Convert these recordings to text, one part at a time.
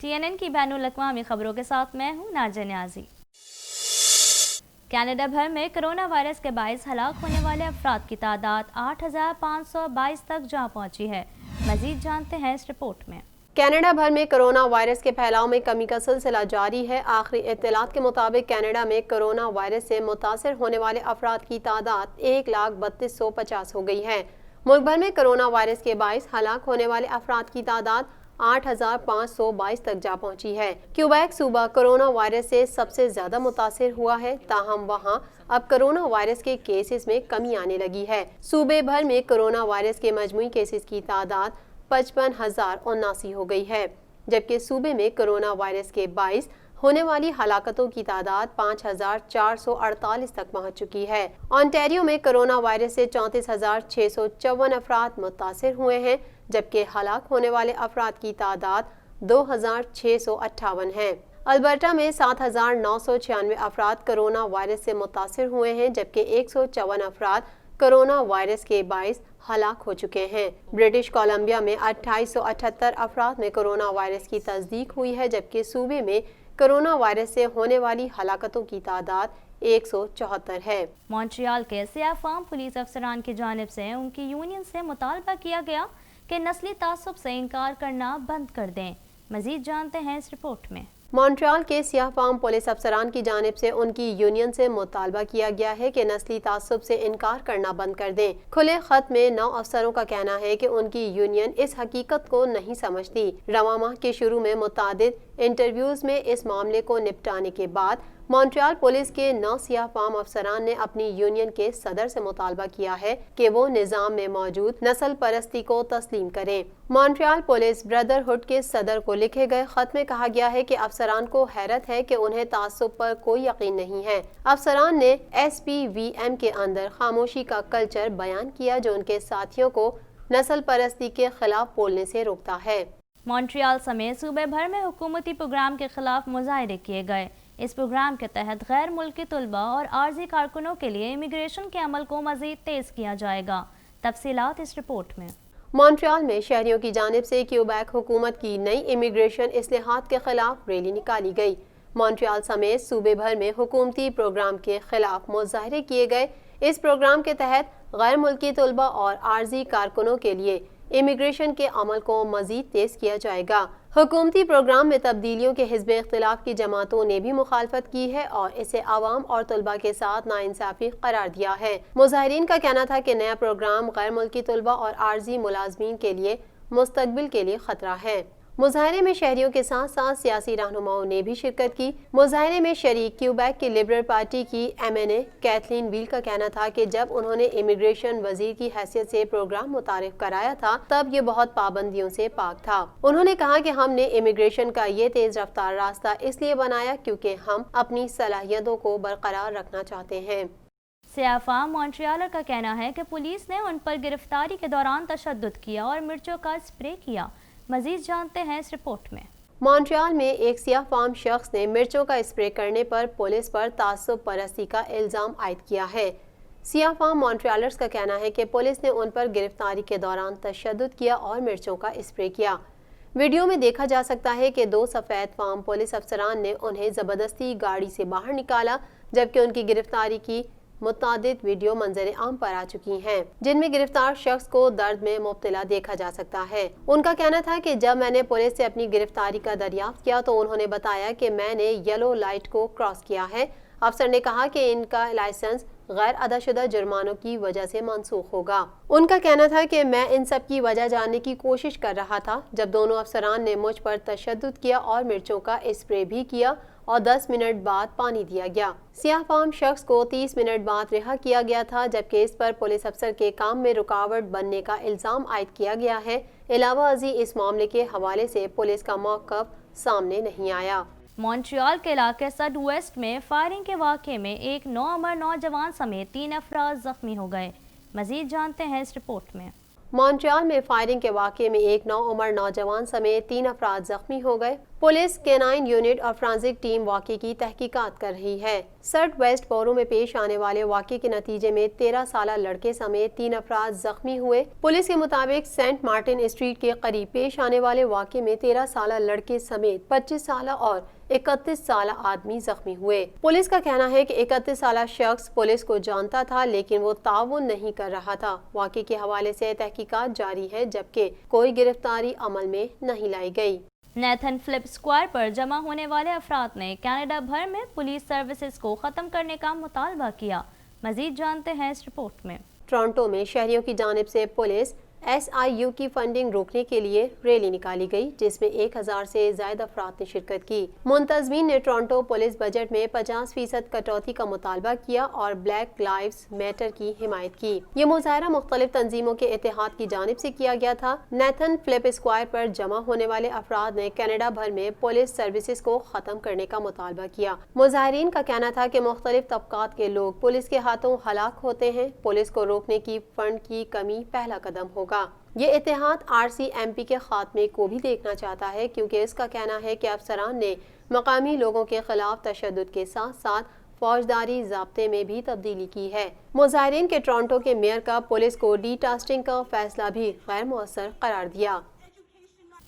TNN की बैनुल अक़वामी खबरों के साथ मैं हूँ नाज़ा न्याज़ी। कनाडा भर में कोरोना वायरस के बाइस हलाक होने वाले अफराद की तादाद 8,522 तक जा पहुंची है। मजीद जानते हैं इस रिपोर्ट में। कनाडा भर में कोरोना वायरस के फैलाव में कमी का सिलसिला जारी है। आखिरी इत्तलात के मुताबिक कनाडा में कोरोना वायरस से मुतासर होने वाले अफराद की तादाद 1,32,50 हो गई है। मुल्क भर में कोरोना वायरस के बाइस हलाक होने वाले अफराद की तादाद 8,522 तक जा पहुंची है। क्यूबेक सूबा कोरोना वायरस से सबसे ज्यादा मुतासर हुआ है, ताहम वहां अब कोरोना वायरस के केसेस में कमी आने लगी है। सूबे भर में कोरोना वायरस के मजमूई केसेस की तादाद 55,079 हो गई है, जबकि सूबे में कोरोना वायरस के 22 होने वाली हलाकतों की तादाद 5,448 तक पहुंच चुकी है। ओंटारियो में कोरोना वायरस से 34,654 अफराद मुतासिर हुए हैं, जबकि हलाक होने वाले अफराद की तादाद 2,658 है। अल्बर्टा में 7,996 अफराद कोरोना वायरस से मुतासिर हुए हैं, जबकि 154 अफराद कोरोना वायरस के बाइस हलाक हो चुके हैं। ब्रिटिश कोलंबिया में 2878 अफराद में कोरोना वायरस की तस्दीक हुई है, जबकि सूबे में कोरोना वायरस से होने वाली हलाकतों की तादाद 174 है। मॉन्ट्रियल के सियाह फार्म पुलिस अफसरान की जानिब से उनकी यूनियन से मुतालबा किया गया कि नस्ली तासुब से इनकार करना बंद कर दें। मजीद जानते हैं इस रिपोर्ट में। मॉन्ट्रियल के सियाह फार्म पुलिस अफसरान की जानिब से उनकी यूनियन से मुतालबा किया गया है कि नस्ली तासुब से इनकार करना बंद कर दें। खुले खत में 9 अफसरों का कहना है कि उनकी यूनियन इस हकीकत को नहीं समझती। रवां माह के शुरू में मुतादिद इंटरव्यूज में इस मामले को निपटाने के बाद मॉन्ट्रियल पुलिस के 9 सियाह फार्म अफसरान ने अपनी यूनियन के सदर से मुतालबा किया है कि वो निज़ाम में मौजूद नस्ल परस्ती को तस्लीम करें। मॉन्ट्रियल पुलिस ब्रदरहुड के सदर को लिखे गए खत में कहा गया है कि अफसरान को हैरत है कि उन्हें तासुब पर कोई यकीन नहीं है। अफसरान ने SPVM के अंदर खामोशी का कल्चर बयान किया जो उनके साथियों को नस्ल परस्ती के खिलाफ बोलने से रोकता है। मॉन्ट्रियल समेत सूबे भर में हुकूमती प्रोग्राम के खिलाफ मुजाहरे किए गए। इस प्रोग्राम के तहत गैर मुल्की तलबा और आर्जी कारकुनों के लिए इमिग्रेशन के अमल को मजीद तेज किया जाएगा। तफसीलात इस रिपोर्ट में। मॉन्ट्रियल में शहरियों की जानिब से क्यूबेक हुकूमत की नई इमिग्रेशन इस्लाहात के खिलाफ रैली निकाली गई। मॉन्ट्रियल समेत सूबे भर में हुकूमती प्रोग्राम के खिलाफ मुजाहरे किए गए। इस प्रोग्राम के तहत गैर मुल्की तलबा और आर्जी कारकुनों के लिए इमिग्रेशन के अमल को मजीद तेज किया जाएगा। हुकूमती प्रोग्राम में तब्दीलियों के हिज़्ब इख्तिलाफ की जमातों ने भी मुखालफत की है और इसे आवाम और तलबा के साथ नाइंसाफ़ी करार दिया है। मुज़ाहिरीन का कहना था कि नया प्रोग्राम गैर मुल्की तलबा और आर्जी मुलाजमीन के लिए मुस्तकबिल के लिए खतरा है। मुजाहरे में शहरियों के साथ साथ सियासी रहनुमाओं ने भी शिरकत की। मुजाहरे में शरीक क्यूबेक की लिबरल पार्टी की MNA कैथलीन वील का कहना था कि जब उन्होंने इमिग्रेशन वजीर की हैसियत से प्रोग्राम मुतारिफ कराया था तब ये बहुत पाबंदियों से पाक था। उन्होंने कहा कि हमने इमिग्रेशन का ये तेज रफ्तार रास्ता इसलिए बनाया क्योंकि हम अपनी सलाहियतों को बरकरार रखना चाहते हैं। सियाह फार्म मॉन्ट्रियल का कहना है कि पुलिस ने उन पर गिरफ्तारी के दौरान तशद्दुद किया और मिर्चों का स्प्रे किया। मजीद जानते हैं इस रिपोर्ट में। मॉन्ट्रियल में एक सियाह फार्म शख्स ने मिर्चों का स्प्रे करने पर पुलिस पर तासुब परस्ती का इल्ज़ाम आयद किया है। सियाह फार्म मॉन्ट्रियलर्स का कहना है कि पुलिस ने उन पर गिरफ्तारी के दौरान तशद्दुद किया और मिर्चों का स्प्रे किया। वीडियो में देखा जा सकता है कि 2 सफ़ेद फार्म पुलिस अफसरान ने उन्हें ज़बरदस्ती गाड़ी से बाहर निकाला, जबकि उनकी गिरफ्तारी की मुतादिद वीडियो मंजर आम पर आ चुकी हैं, जिनमें गिरफ्तार शख्स को दर्द में मुब्तला देखा जा सकता है। उनका कहना था कि जब मैंने पुलिस से अपनी गिरफ्तारी का दरियाफ्त किया तो उन्होंने बताया कि मैंने येलो लाइट को क्रॉस किया है। अफसर ने कहा कि इनका लाइसेंस गैर अदाशुदा जुर्मानों की वजह से मनसूख होगा। उनका कहना था कि मैं इन सब की वजह जानने की कोशिश कर रहा था जब दोनों अफसरान ने मुझ पर तशद्दुद किया और मिर्चों का स्प्रे भी किया और 10 मिनट बाद पानी दिया गया। सियाह फार्म शख्स को 30 मिनट बाद रिहा किया गया था, जबकि इस पर पुलिस अफसर के काम में रुकावट बनने का इल्ज़ाम आयद किया गया है। अलावा अजी इस मामले के हवाले से पुलिस का मौक़िफ़ सामने नहीं आया। मॉन्ट्रियल के इलाके सड वेस्ट में फायरिंग के वाक़े में एक 9 अमर नौजवान समेत 3 अफराद जख्मी हो गए। मजीद जानते हैं इस रिपोर्ट में। मॉन्ट्रियल में फायरिंग के वाक़े में एक नौउम्र नौजवान समेत 3 अफराद जख्मी हो गए। पुलिस K9 यूनिट और फ्रांसिक टीम वाक़े की तहकीकात कर रही है। सर्ट वेस्ट बोरो में पेश आने वाले वाक़े के नतीजे में 13 साला लड़के समेत 3 अफराद जख्मी हुए। पुलिस के मुताबिक सेंट मार्टिन स्ट्रीट के करीब पेश आने वाले वाक़े में 13 साला लड़के समेत 25 साला और 31 साला आदमी जख्मी हुए। पुलिस का कहना है कि 31 साला शख्स पुलिस को जानता था, लेकिन वो ताउन नहीं कर रहा था। वाक़े के हवाले से तहकीकात जारी है, जबकि कोई गिरफ्तारी अमल में नहीं लाई गई। नेथन फिलिप स्क्वायर पर जमा होने वाले अफराद ने कनाडा भर में पुलिस सर्विसेज को ख़त्म करने का मुतालबा किया। मज़ीद जानते हैं इस रिपोर्ट में। टोरंटो में शहरियों की जानिब से पुलिस SIU की फंडिंग रोकने के लिए रैली निकाली गई, जिसमें 1000 से ज़्यादा अफराद ने शिरकत की। मुंतज़मीन ने टोरंटो पुलिस बजट में 50% कटौती का मुतालबा किया और ब्लैक लाइव्स मैटर की हिमायत की। ये मुजाहरा मुख्तलिफ तंजीमों के इत्तेहाद की जानिब से किया गया था। नेथन फिलिप स्क्वायर पर जमा होने वाले अफराद ने कनाडा भर में पुलिस सर्विसेज को ख़त्म करने का मुतालबा किया। मुजाहरीन का कहना था कि मुख्तलिफ तबकात के लोग पुलिस के हाथों हलाक होते हैं। पुलिस को रोकने की फंड की कमी पहला कदम होगा। ये इत्तेहाद RCMP के खात्मे को भी देखना चाहता है, क्योंकि इसका कहना है कि अफसरान ने मकामी लोगों के खिलाफ तशद्दुद के साथ साथ फौजदारी ज़ाब्ते में भी तब्दीली की है। मुजाहिरीन के टोरंटो के मेयर का पुलिस को डिटास्टिंग का फैसला भी गैर मौसर करार दिया।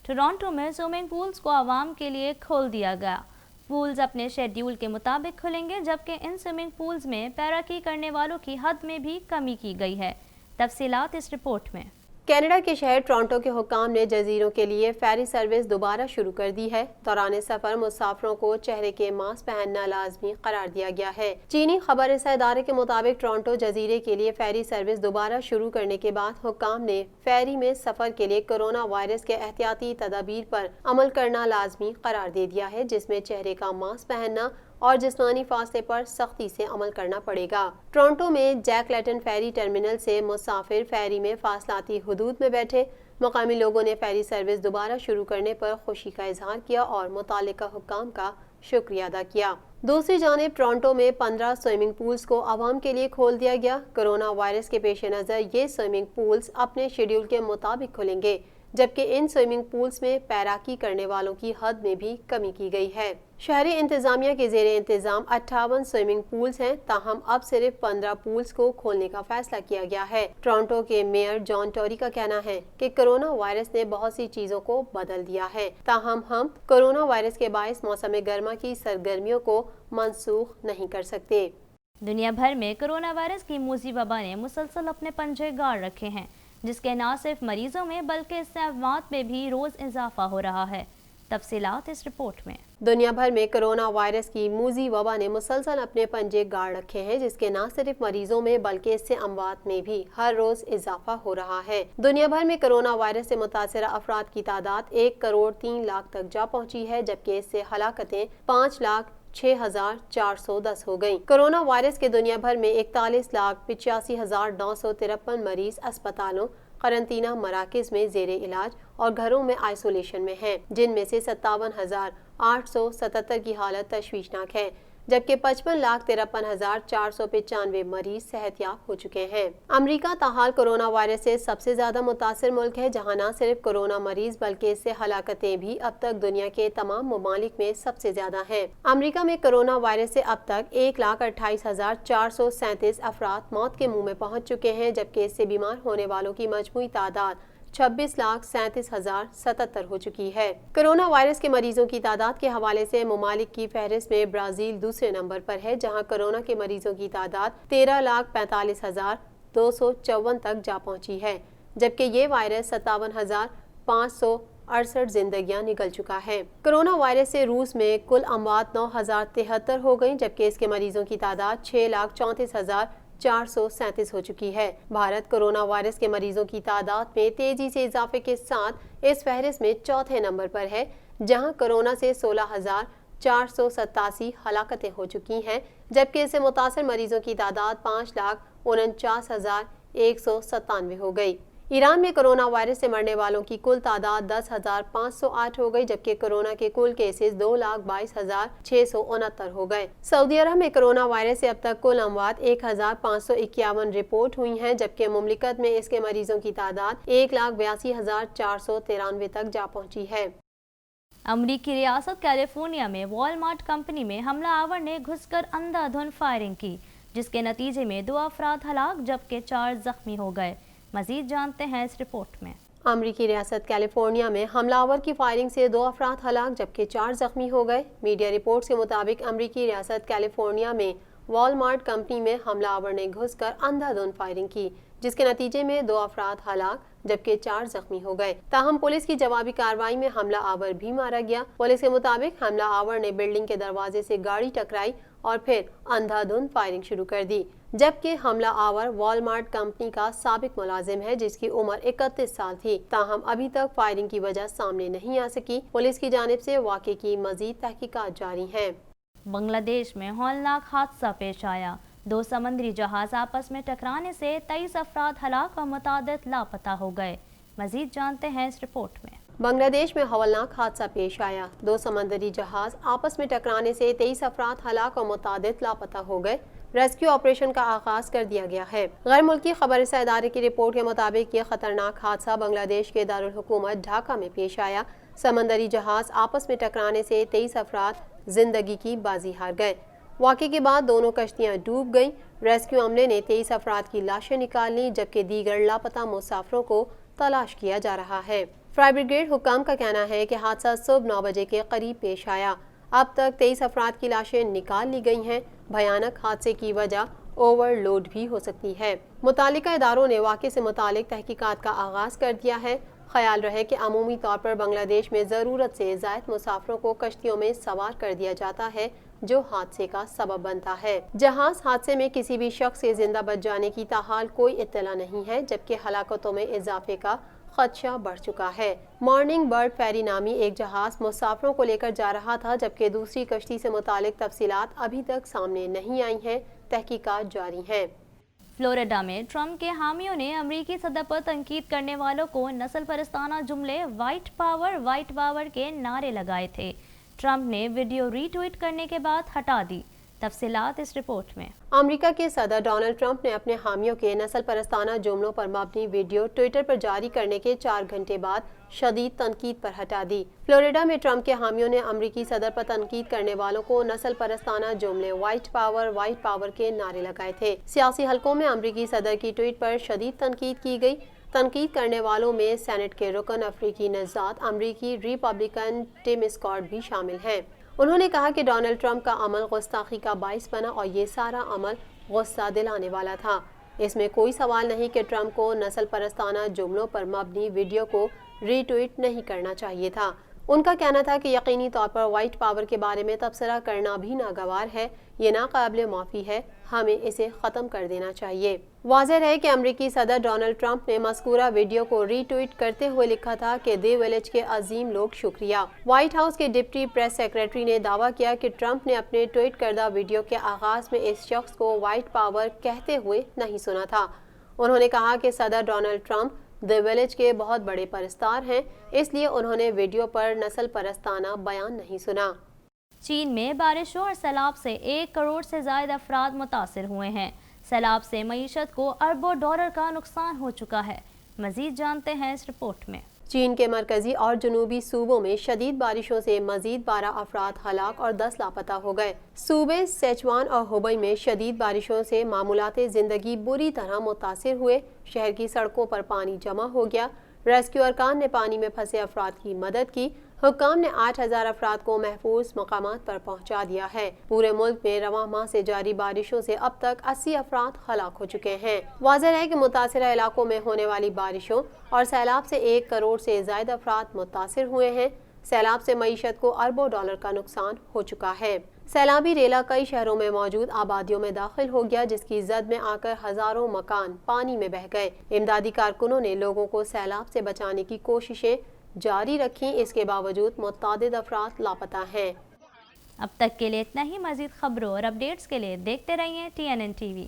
टोरंटो में स्विमिंग पूल्स को आवाम के लिए खोल दिया गया। पूल्स अपने शेड्यूल के मुताबिक खुलेंगे, जबकि इन स्विमिंग पूल्स में तैराकी करने वालों की हद में भी कमी की गई है। तफसीलात इस रिपोर्ट में। कनाडा के शहर टोरंटो के हुक्काम ने जजीरों के लिए फेरी सर्विस दोबारा शुरू कर दी है। दौरान सफर मुसाफिरों को चेहरे के मास्क पहनना लाजमी करार दिया गया है। चीनी खबर रसा इदारे के मुताबिक टोरंटो जजीरे के लिए फेरी सर्विस दोबारा शुरू करने के बाद हुक्काम ने फेरी में सफर के लिए कोरोना वायरस के एहतियाती तदाबीर पर अमल करना लाजमी करार दे दिया है, जिसमें चेहरे का मास्क पहनना और जिस्मानी फासले पर सख्ती से अमल करना पड़ेगा। टोरंटो में जैक लेटन फेरी टर्मिनल से मुसाफिर फेरी में फासलाती हुदूद में बैठे। मकामी लोगों ने फेरी सर्विस दोबारा शुरू करने पर खुशी का इजहार किया और मुतालिका हुक्काम का शुक्रिया अदा किया। दूसरी जानिब टोरंटो में 15 स्विमिंग पूल्स को आवाम के लिए खोल दिया गया। कोरोना वायरस के पेश नज़र ये स्विमिंग पूल्स अपने शेड्यूल के मुताबिक खुलेंगे, जबकि इन स्विमिंग पूल्स में तैराकी करने वालों की हद में भी कमी की गई है। शहरी इंतजामिया के ज़ेरे इंतजाम 58 स्विमिंग पूल्स हैं, ताहम अब सिर्फ 15 पूल्स को खोलने का फैसला किया गया है। टोरंटो के मेयर जॉन टोरी का कहना है कि कोरोना वायरस ने बहुत सी चीजों को बदल दिया है, ताहम हम कोरोना वायरस के बायस मौसम गर्मा की सरगर्मियों को मनसूख नहीं कर सकते। दुनिया भर में कोरोना वायरस की मूसी वबा ने मुसलसल अपने पंजे गाड़ रखे हैं, जिसके न सिर्फ मरीजों में बल्कि इससे अमवात में भी रोज इजाफा हो रहा है। तफसीलात इस रिपोर्ट में। दुनिया भर में कोरोना वायरस की मूजी वबा ने मुसलसल अपने पंजे गाड़ रखे हैं, जिसके न सिर्फ मरीजों में बल्कि इससे अमवात में भी हर रोज इजाफा हो रहा है। दुनिया भर में कोरोना वायरस से मुतासरा अफराद की तादाद 1 करोड़ 3 लाख तक जा पहुंची है, जबकि इससे हलाकतें 5,06,410 हो गयी। कोरोना वायरस के दुनिया भर में 41,85,953 मरीज अस्पतालों, करंतना मराकज में जेरे इलाज और घरों में आइसोलेशन में हैं, जिनमें से 57,877 की हालत तशवीशनाक है, जबकि 55,53,495 मरीज सेहतयाब हो चुके हैं। अमरीका ताहाल कोरोना वायरस से सबसे ज्यादा मुतासिर मुल्क है, जहां न सिर्फ कोरोना मरीज बल्कि इससे हलाकतें भी अब तक दुनिया के तमाम ममालिक में सबसे ज्यादा हैं। अमरीका में कोरोना वायरस से अब तक 1,28,437 अफराद मौत के मुंह में पहुंच चुके हैं, जबकि इससे बीमार होने वालों की मजमूई तादाद 26,37,077 हो चुकी है। कोरोना वायरस के मरीजों की तादाद के हवाले से ममालिक की फहरिस्त में ब्राजील दूसरे नंबर पर है, जहां कोरोना के मरीजों की तादाद 13,45,254 तक जा पहुंची है, जबकि ये वायरस 57,568 जिंदगियां निकल चुका है। कोरोना वायरस से रूस में कुल अमवात 9,073 हो गई, जबकि इसके मरीजों की तादाद 6,34,437 हो चुकी है। भारत कोरोना वायरस के मरीजों की तादाद में तेजी से इजाफे के साथ इस फहरिस्त में चौथे नंबर पर है, जहां कोरोना से 16,487 हलाकतें हो चुकी हैं, जबकि इससे मुतासर मरीजों की तादाद 5,49,197 हो गई। ایران میں کرونا وائرس سے مرنے والوں کی کل تعداد 10,508 ہو گئی، جبکہ کرونا کے کل کیسز 2,22,669 ہو گئے۔ سعودی عرب میں کرونا وائرس سے اب تک کل اموات 1,551 رپورٹ ہوئی ہیں، جبکہ مملکت میں اس کے مریضوں کی تعداد 1,82,493 تک جا پہنچی ہے۔ امریکی ریاست کیلیفورنیا میں والمارٹ کمپنی میں حملہ آور نے گھس کر اندھا دھند فائرنگ کی، جس کے نتیجے میں 2 افراد ہلاک جبکہ 4 زخمی ہو گئے۔ مزید جانتے ہیں اس رپورٹ میں۔ امریکی ریاست کیلیفورنیا میں حملہ آور کی فائرنگ سے 2 افراد ہلاک جبکہ 4 زخمی ہو گئے۔ میڈیا رپورٹس کے مطابق امریکی ریاست کیلیفورنیا میں والمارٹ کمپنی میں حملہ آور نے گھس کر اندھا دھند فائرنگ کی، جس کے نتیجے میں 2 افراد ہلاک جبکہ 4 زخمی ہو گئے۔ تاہم پولیس کی جوابی کارروائی میں حملہ آور بھی مارا گیا۔ پولیس کے مطابق حملہ آور نے بلڈنگ کے دروازے سے گاڑی ٹکرائی اور پھر اندھا دھند فائرنگ شروع کر دی، جبکہ حملہ آور والمارٹ کمپنی کا سابق ملازم ہے جس کی عمر 31 سال تھی۔ تاہم ابھی تک فائرنگ کی وجہ سامنے نہیں آ سکی۔ پولیس کی جانب سے واقعے کی مزید تحقیقات جاری ہیں۔ بنگلہ دیش میں ہولناک حادثہ پیش آیا۔ 2 سمندری جہاز آپس میں ٹکرانے سے 23 افراد ہلاک اور متعدد لاپتہ ہو گئے۔ مزید جانتے ہیں اس رپورٹ میں۔ بنگلہ دیش میں ہولناک حادثہ پیش آیا۔ 2 سمندری جہاز آپس میں ٹکرانے سے 23 افراد ہلاک اور متعدد لاپتہ ہو گئے۔ ریسکیو آپریشن کا آغاز کر دیا گیا ہے۔ غیر ملکی خبر رساں ادارے کی رپورٹ کے مطابق یہ خطرناک حادثہ بنگلہ دیش کے دارالحکومت ڈھاکہ میں پیش آیا۔ سمندری جہاز آپس میں ٹکرانے سے 23 افراد زندگی کی بازی ہار گئے۔ واقعے کے بعد دونوں کشتیاں ڈوب گئیں۔ ریسکیو عملے نے 23 افراد کی لاشیں نکال لیں جبکہ دیگر لاپتہ مسافروں کو تلاش کیا جا رہا ہے۔ فائر بریگیڈ حکام کا کہنا ہے کہ حادثہ صبح 9 بجے کے قریب پیش آیا۔ اب تک 23 افراد کی لاشیں نکال لی گئی ہیں۔ بھیانک حادثے کی وجہ اوور لوڈ بھی ہو سکتی ہے۔ متعلقہ اداروں نے واقعے سے متعلق تحقیقات کا آغاز کر دیا ہے۔ خیال رہے کہ عمومی طور پر بنگلہ دیش میں ضرورت سے زائد مسافروں کو کشتیوں میں سوار کر دیا جاتا ہے، جو حادثے کا سبب بنتا ہے۔ جہاز حادثے میں کسی بھی شخص کے زندہ بچ جانے کی تاحال کوئی اطلاع نہیں ہے، جبکہ ہلاکتوں میں اضافے کا خدشہ بڑھ چکا ہے۔ مارننگ برڈ فیری نامی ایک جہاز مسافروں کو لے کر جا رہا تھا، جبکہ دوسری کشتی سے متعلق تفصیلات ابھی تک سامنے نہیں آئی ہیں۔ تحقیقات جاری ہیں۔ فلوریڈا میں ٹرمپ کے حامیوں نے امریکی صدر پر تنقید کرنے والوں کو نسل پرستانہ جملے وائٹ پاور کے نعرے لگائے تھے۔ ٹرمپ نے ویڈیو ری ٹویٹ کرنے کے بعد ہٹا دی۔ تفصیلات اس رپورٹ میں۔ امریکہ کے صدر ڈونلڈ ٹرمپ نے اپنے حامیوں کے نسل پرستانہ جملوں پر مبنی ویڈیو ٹویٹر پر جاری کرنے کے 4 گھنٹے بعد شدید تنقید پر ہٹا دی۔ فلوریڈا میں ٹرمپ کے حامیوں نے امریکی صدر پر تنقید کرنے والوں کو نسل پرستانہ جملے وائٹ پاور کے نعرے لگائے تھے۔ سیاسی حلقوں میں امریکی صدر کی ٹویٹ پر شدید تنقید کی گئی۔ تنقید کرنے والوں میں سینٹ کے رکن افریقی نژاد امریکی ریپبلکن ٹم اسکاٹ بھی شامل ہیں۔ انہوں نے کہا کہ ڈونلڈ ٹرمپ کا عمل گستاخی کا باعث بنا اور یہ سارا عمل غصہ دلانے والا تھا۔ اس میں کوئی سوال نہیں کہ ٹرمپ کو نسل پرستانہ جملوں پر مبنی ویڈیو کو ری ٹویٹ نہیں کرنا چاہیے تھا۔ ان کا کہنا تھا کہ یقینی طور پر وائٹ پاور کے بارے میں تبصرہ کرنا بھی ناگوار ہے، یہ ناقابل معافی ہے، ہمیں اسے ختم کر دینا چاہیے۔ واضح رہے کہ امریکی صدر ڈونلڈ ٹرمپ نے مذکورہ ویڈیو کو ری ٹویٹ کرتے ہوئے لکھا تھا کہ دی ویلج کے عظیم لوگ شکریہ۔ وائٹ ہاؤس کے ڈپٹی پریس سیکریٹری نے دعویٰ کیا کہ ٹرمپ نے اپنے ٹویٹ کردہ ویڈیو کے آغاز میں اس شخص کو وائٹ پاور کہتے ہوئے نہیں سنا تھا۔ انہوں نے کہا کہ صدر ڈونلڈ ٹرمپ دی ویلج کے بہت بڑے پرستار ہیں، اس لیے انہوں نے ویڈیو پر نسل پرستانہ بیان نہیں سنا۔ چین میں بارشوں اور سیلاب سے 1 کروڑ سے زائد افراد متاثر ہوئے ہیں۔ سیلاب سے معیشت کو اربوں ڈالر کا نقصان ہو چکا ہے۔ مزید جانتے ہیں اس رپورٹ میں۔ چین کے مرکزی اور جنوبی صوبوں میں شدید بارشوں سے مزید 12 افراد ہلاک اور 10 لاپتہ ہو گئے۔ صوبے سیچوان اور ہوبئی میں شدید بارشوں سے معمولات زندگی بری طرح متاثر ہوئے۔ شہر کی سڑکوں پر پانی جمع ہو گیا۔ ریسکیو ارکان نے پانی میں پھنسے افراد کی مدد کی۔ حکام نے 8,000 افراد کو محفوظ مقامات پر پہنچا دیا ہے۔ پورے ملک میں رواں ماہ سے جاری بارشوں سے اب تک 80 افراد ہلاک ہو چکے ہیں۔ واضح ہے کہ متاثرہ علاقوں میں ہونے والی بارشوں اور سیلاب سے 1 کروڑ سے زائد افراد متاثر ہوئے ہیں۔ سیلاب سے معیشت کو اربوں ڈالر کا نقصان ہو چکا ہے۔ سیلابی ریلا کئی شہروں میں موجود آبادیوں میں داخل ہو گیا، جس کی زد میں آ کر ہزاروں مکان پانی میں بہہ گئے۔ امدادی کارکنوں نے لوگوں کو سیلاب سے بچانے کی کوششیں جاری رکھیں، اس کے باوجود متعدد افراد لاپتہ ہیں۔ اب تک کے لیے اتنا ہی۔ مزید خبروں اور اپڈیٹس کے لیے دیکھتے رہیے TNN TV۔